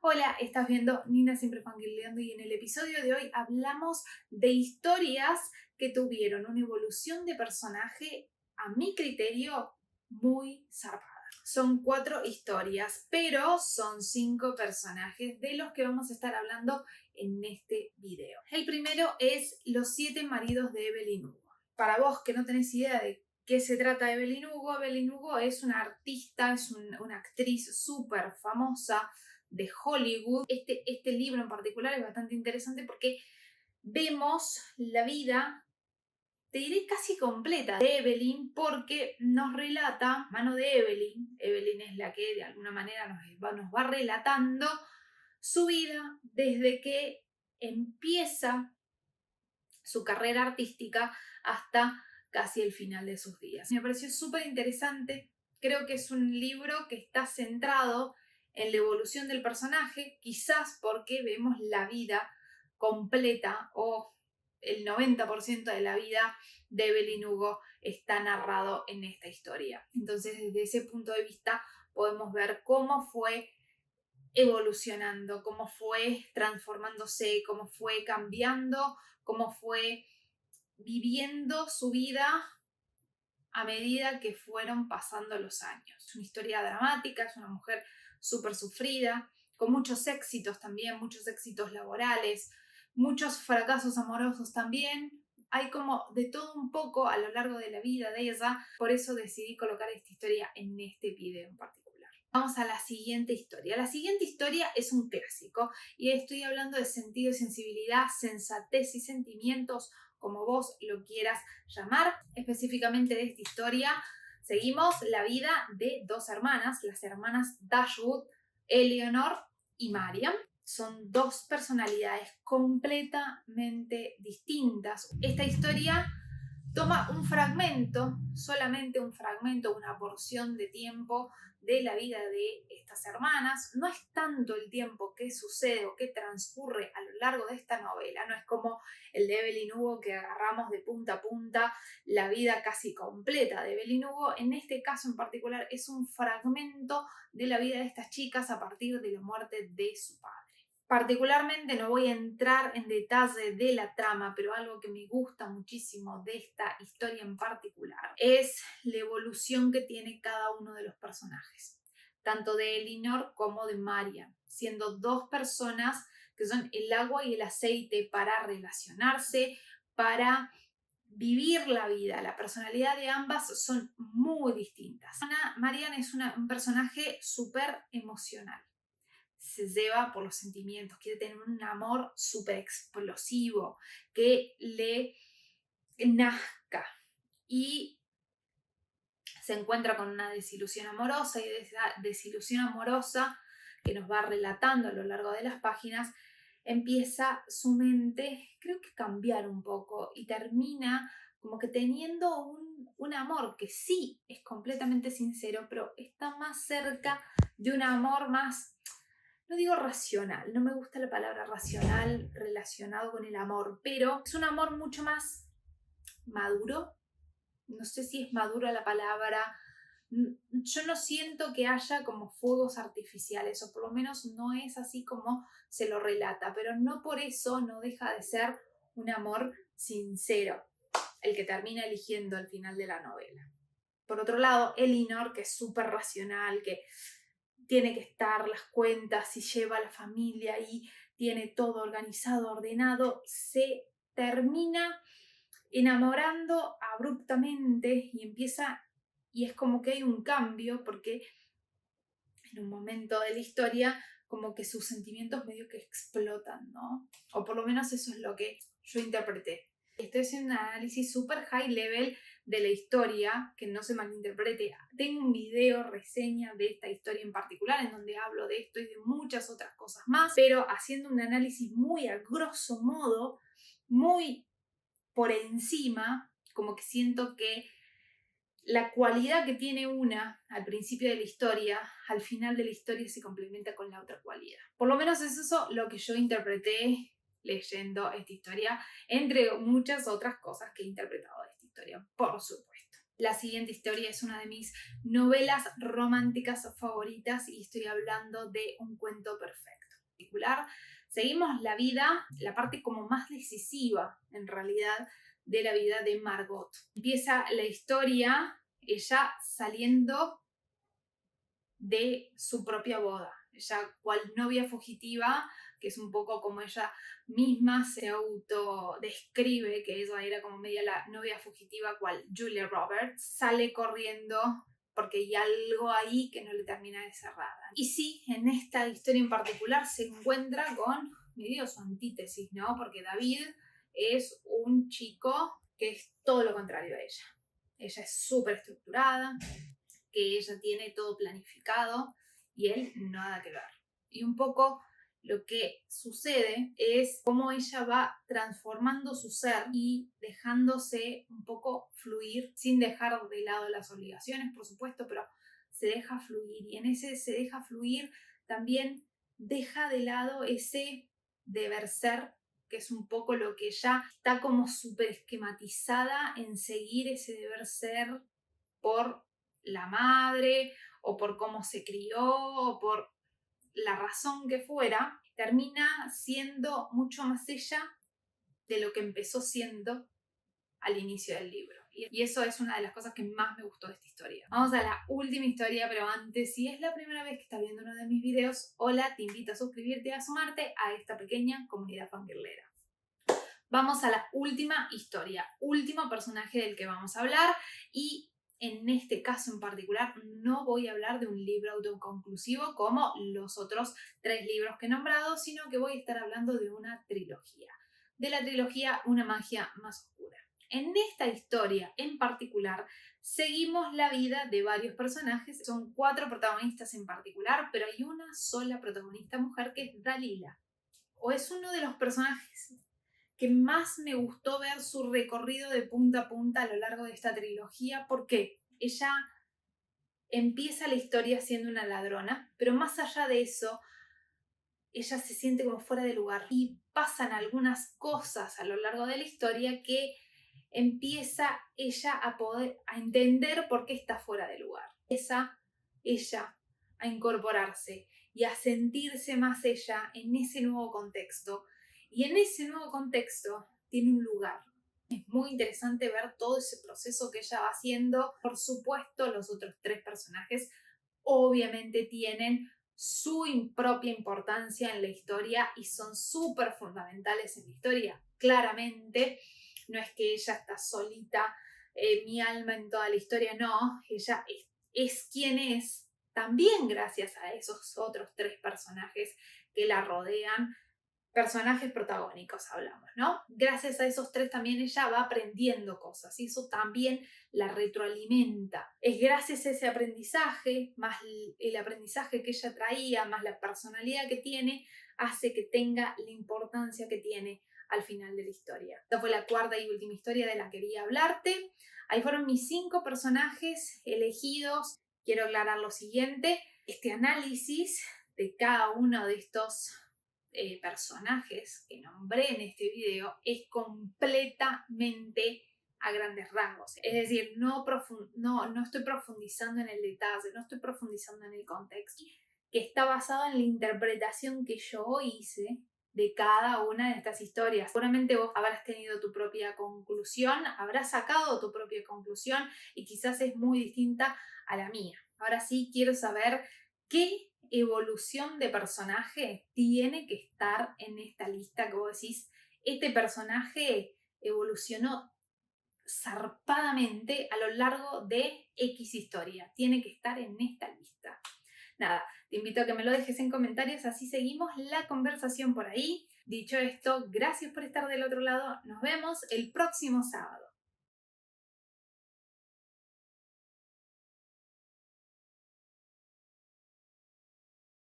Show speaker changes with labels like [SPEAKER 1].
[SPEAKER 1] Hola, estás viendo Nina Siempre Fangirleando y en el episodio de hoy hablamos de historias que tuvieron una evolución de personaje, a mi criterio, muy zarpada. Son 4 historias, pero son 5 personajes de los que vamos a estar hablando en este video. El primero es Los 7 maridos de Evelyn Hugo. Para vos que no tenés idea de qué se trata Evelyn Hugo es una artista, es una actriz súper famosa de Hollywood. Este libro en particular es bastante interesante porque vemos la vida, te diré casi completa, de Evelyn, porque nos relata, mano de Evelyn es la que de alguna manera nos va relatando su vida desde que empieza su carrera artística hasta casi el final de sus días. Me pareció súper interesante, creo que es un libro que está centrado en la evolución del personaje, quizás porque vemos la vida completa o el 90% de la vida de Evelyn Hugo está narrado en esta historia. Entonces, desde ese punto de vista podemos ver cómo fue evolucionando, cómo fue transformándose, cómo fue cambiando, cómo fue viviendo su vida a medida que fueron pasando los años. Es una historia dramática, es una mujer súper sufrida, con muchos éxitos también, muchos éxitos laborales, muchos fracasos amorosos también. Hay como de todo un poco a lo largo de la vida de ella, por eso decidí colocar esta historia en este video en particular. Vamos a la siguiente historia. La siguiente historia es un clásico y estoy hablando de sentido y sensibilidad, sensatez y sentimientos, como vos lo quieras llamar. Específicamente de esta historia seguimos la vida de 2 hermanas, las hermanas Dashwood, Eleanor y Marian. Son 2 personalidades completamente distintas. Esta historia toma un fragmento, solamente un fragmento, una porción de tiempo de la vida de estas hermanas. No es tanto el tiempo que sucede o que transcurre a lo largo de esta novela, no es como el de Evelyn Hugo que agarramos de punta a punta la vida casi completa de Evelyn Hugo. En este caso en particular es un fragmento de la vida de estas chicas a partir de la muerte de su padre. Particularmente no voy a entrar en detalle de la trama, pero algo que me gusta muchísimo de esta historia en particular es la evolución que tiene cada uno de los personajes, tanto de Elinor como de Marian, siendo 2 personas que son el agua y el aceite para relacionarse, para vivir la vida. La personalidad de ambas son muy distintas. Marian es un personaje súper emocional, se lleva por los sentimientos, quiere tener un amor súper explosivo, que le nazca, y se encuentra con una desilusión amorosa, y de esa desilusión amorosa que nos va relatando a lo largo de las páginas, empieza su mente, creo que cambiar un poco, y termina como que teniendo un amor que sí es completamente sincero, pero está más cerca de un amor más, no digo racional, no me gusta la palabra racional relacionado con el amor, pero es un amor mucho más maduro. No sé si es madura la palabra. Yo no siento que haya como fuegos artificiales, o por lo menos no es así como se lo relata, pero no por eso no deja de ser un amor sincero, el que termina eligiendo al final de la novela. Por otro lado, Elinor, que es súper racional, que tiene que estar las cuentas y lleva a la familia y tiene todo organizado, ordenado, se termina enamorando abruptamente y es como que hay un cambio, porque en un momento de la historia como que sus sentimientos medio que explotan, ¿no? O por lo menos eso es lo que yo interpreté. Estoy haciendo un análisis súper high level de la historia, que no se malinterprete. Tengo un video reseña de esta historia en particular en donde hablo de esto y de muchas otras cosas más, pero haciendo un análisis muy a grosso modo, muy por encima, como que siento que la cualidad que tiene una al principio de la historia, al final de la historia se complementa con la otra cualidad. Por lo menos es eso lo que yo interpreté leyendo esta historia, entre muchas otras cosas que he interpretado de esta historia, por supuesto. La siguiente historia es una de mis novelas románticas favoritas y estoy hablando de Un cuento perfecto. particular, seguimos la vida, la parte como más decisiva en realidad de la vida de Margot. Empieza la historia ella saliendo de su propia boda, ella cual novia fugitiva, que es un poco como ella misma se autodescribe, que ella era como media la novia fugitiva cual Julia Roberts, sale corriendo porque hay algo ahí que no le termina de cerrar. Y sí, en esta historia en particular se encuentra con medio su antítesis, ¿no? Porque David es un chico que es todo lo contrario a ella. Ella es súper estructurada, que ella tiene todo planificado y él nada que ver. Y un poco lo que sucede es cómo ella va transformando su ser y dejándose un poco fluir, sin dejar de lado las obligaciones, por supuesto, pero se deja fluir. Y en ese se deja fluir también deja de lado ese deber ser, que es un poco lo que ya está como súper esquematizada en seguir ese deber ser por la madre o por cómo se crió o por la razón que fuera, termina siendo mucho más ella de lo que empezó siendo al inicio del libro. Y eso es una de las cosas que más me gustó de esta historia. Vamos a la última historia, pero antes, si es la primera vez que estás viendo uno de mis videos, hola, te invito a suscribirte y a sumarte a esta pequeña comunidad fangirlera. Vamos a la última historia, último personaje del que vamos a hablar, y en este caso en particular no voy a hablar de un libro autoconclusivo como los otros 3 libros que he nombrado, sino que voy a estar hablando de una trilogía, de la trilogía Una magia más oscura. En esta historia en particular seguimos la vida de varios personajes, son 4 protagonistas en particular, pero hay una sola protagonista mujer que es Dalila, o es uno de los personajes que más me gustó ver su recorrido de punta a punta a lo largo de esta trilogía, porque ella empieza la historia siendo una ladrona, pero más allá de eso, ella se siente como fuera de lugar y pasan algunas cosas a lo largo de la historia que empieza ella a entender por qué está fuera de lugar. Empieza ella a incorporarse y a sentirse más ella en ese nuevo contexto. Y en ese nuevo contexto tiene un lugar. Es muy interesante ver todo ese proceso que ella va haciendo. Por supuesto, los otros 3 personajes obviamente tienen su propia importancia en la historia y son súper fundamentales en la historia. Claramente, no es que ella está solita, mi alma en toda la historia, no. Ella es quien es, también gracias a esos otros 3 personajes que la rodean. Personajes protagónicos hablamos, ¿no? Gracias a esos 3 también ella va aprendiendo cosas y eso también la retroalimenta. Es gracias a ese aprendizaje, más el aprendizaje que ella traía, más la personalidad que tiene, hace que tenga la importancia que tiene al final de la historia. Esta fue la 4ª y última historia de la que quería hablarte. Ahí fueron mis 5 personajes elegidos. Quiero aclarar lo siguiente, este análisis de cada uno de estos personajes que nombré en este video es completamente a grandes rasgos. Es decir, no estoy profundizando en el detalle, no estoy profundizando en el contexto, que está basado en la interpretación que yo hice de cada una de estas historias. Seguramente vos habrás tenido tu propia conclusión, habrás sacado tu propia conclusión y quizás es muy distinta a la mía. Ahora sí quiero saber qué evolución de personaje tiene que estar en esta lista que vos decís, este personaje evolucionó zarpadamente a lo largo de X historia, tiene que estar en esta lista. Nada, te invito a que me lo dejes en comentarios, así seguimos la conversación por ahí. Dicho esto, gracias por estar del otro lado, nos vemos el próximo sábado.